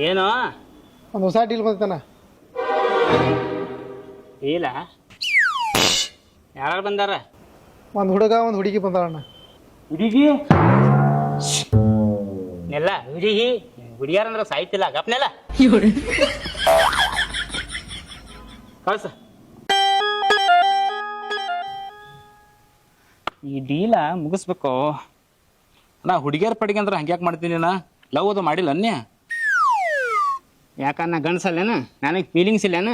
ಏನೋ ಒಂದು ಹೊಸ ಡೀಲ್ ಬಂತಾನ. ಇಲ್ಲ ಯಾರು ಬಂದಾರ? ಒಂದು ಹುಡುಗ ಒಂದು ಹುಡುಗಿ ಬಂದಾರಣ್ಣ. ಹುಡುಗಿ ನೆಲ್ಲ ಹುಡುಗಿ ಹುಡುಗಿಯಾರಂದ್ರೆ ಸಾಯ್ತಿಲ್ಲ ಗಪ್ನೆಲ್ಲ ಕಳ್ಸ. ಈ ಡೀಲ ಮುಗಿಸ್ಬೇಕು. ನಾ ಹುಡುಗಿಯರ ಪಡಿಗೆ ಅಂದ್ರೆ ಹಂಗ್ಯಾಕೆ ಮಾಡ್ತೀನಿ ನಾ? ಲವ್ ಅದು ಮಾಡಿಲ್ಲ ಅನ್ಯ ಯಾಕನ್ನ ಗಂಡಸಲ್ಲೇನ? ನನಗೆ ಫೀಲಿಂಗ್ಸ್ ಇಲ್ಲೇನ?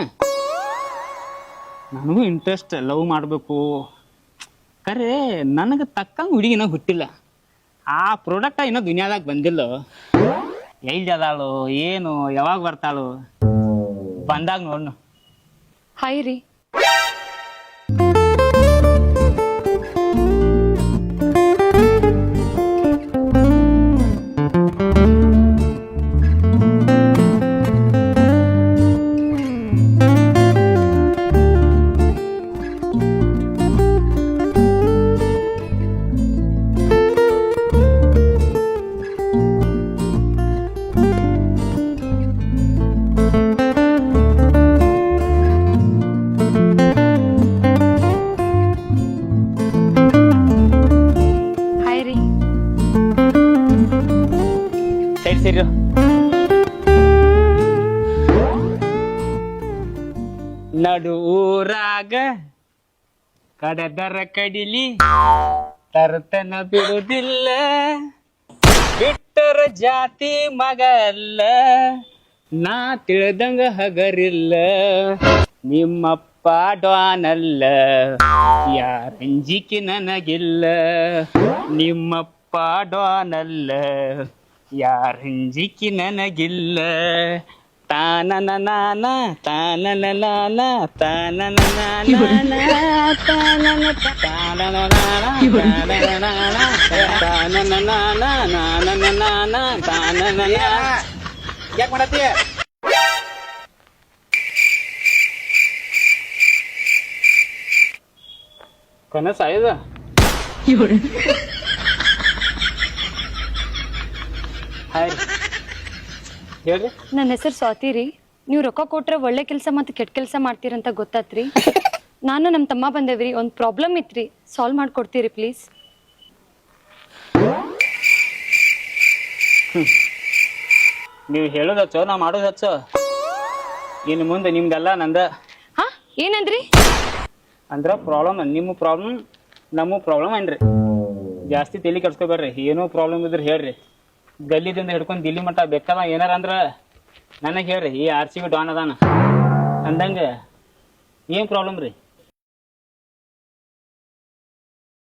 ನನಗೂ ಇಂಟ್ರೆಸ್ಟ್ ಲವ್ ಮಾಡಬೇಕು. ಖರೆ ನನಗೆ ತಕ್ಕಂಗೆ ಹುಡುಗಿನ ಹುಟ್ಟಿಲ್ಲ. ಆ ಪ್ರಾಡಕ್ಟ ಇನ್ನೂ ದುನಿಯಾದಾಗ ಬಂದಿಲ್ಲ. ಎಲ್ಲಿ ಅದಾಳು, ಏನು, ಯಾವಾಗ ಬರ್ತಾಳು? ಬಂದಾಗ ನೋಡ್ನು. ಹಾಯ್ ರೀ. ಸೈಡ್ ಸರಿ ನಡು ಊರಾಗ ಕಡದರ ಕಡಿಲಿ ತರ್ತನ ಬಿಡುದಿಲ್ಲ, ಬಿಟ್ಟರ ಜಾತಿ ಮಗಲ್ಲ, ನಾ ತಿಳಿದಂಗ ಹಗರಿಲ್ಲ, ನಿಮ್ಮಪ್ಪ ಡಾನಲ್ಲ, ಯಾರಂಜಿಕೆ ನನಗಿಲ್ಲ, ನಿಮ್ಮಪ್ಪ ಡಾನಲ್ಲ, ಯಾರಂಜಿಕೆ ನನಗಿಲ್ಲ. ತಾನನ ನಾನ ತಾನನ ನಾನ ತಾನನ ನಾನ ತಾನನ ತಾನನ ನಾನ ತಾನನ ನಾನ ನಾನನ ನಾನ ತಾನನ ಯಾಕೆ ಮಾಡತ್ತಿ? ಕನಸ ಇದು. ಹಾಯ್ ಹೇಳ್ರಿ. ನನ್ನ ಹೆಸರು ಸ್ವಾತಿ ರೀ. ನೀವು ರೊಕ್ಕ ಕೊಟ್ರೆ ಒಳ್ಳೆ ಕೆಲಸ ಮತ್ತು ಕೆಟ್ಟ ಕೆಲಸ ಮಾಡ್ತೀರಂತ ಗೊತ್ತಾತ್ರಿ. ನಾನು ನಮ್ಮ ತಮ್ಮ ಬಂದೇವ್ರಿ. ಒಂದು ಪ್ರಾಬ್ಲಮ್ ಇತ್ರಿ, ಸಾಲ್ವ್ ಮಾಡ್ಕೊಡ್ತೀರಿ ಪ್ಲೀಸ್? ನೀವು ಹೇಳೋದು ಹಚ್ಚೋ, ನಾ ಮಾಡೋದು ಹಚ್ಚೋ. ಇನ್ನು ಮುಂದೆ ನಿಮ್ದೆಲ್ಲ ನಂದ. ಹಾ ಏನಂದ್ರಿ? ಅಂದ್ರೆ ಪ್ರಾಬ್ಲಮ್ ನಿಮ್ಮ ಪ್ರಾಬ್ಲಮ್ ನಮ್ಮ ಪ್ರಾಬ್ಲಮ್ ಏನ್ರಿ? ಜಾಸ್ತಿ ತಲೆ ಕೆಡ್ಸ್ಕೊಬೇಡ್ರಿ. ಏನೋ ಪ್ರಾಬ್ಲಮ್ ಇದ್ರೆ ಹೇಳ್ರಿ. ಗಲ್ಲಿದಿಂದ ಹಿಡ್ಕೊಂಡು ದಿಲ್ಲಿ ಮಟ್ಟ ಬೇಕಾದ ಏನಾರ ಅಂದ್ರೆ ನನಗೆ ಹೇಳ್ರಿ. ಈ RCB ಡಾನ್ ಅದಾನ ಅಂದಂಗೆ ಏನು ಪ್ರಾಬ್ಲಮ್ ರೀ?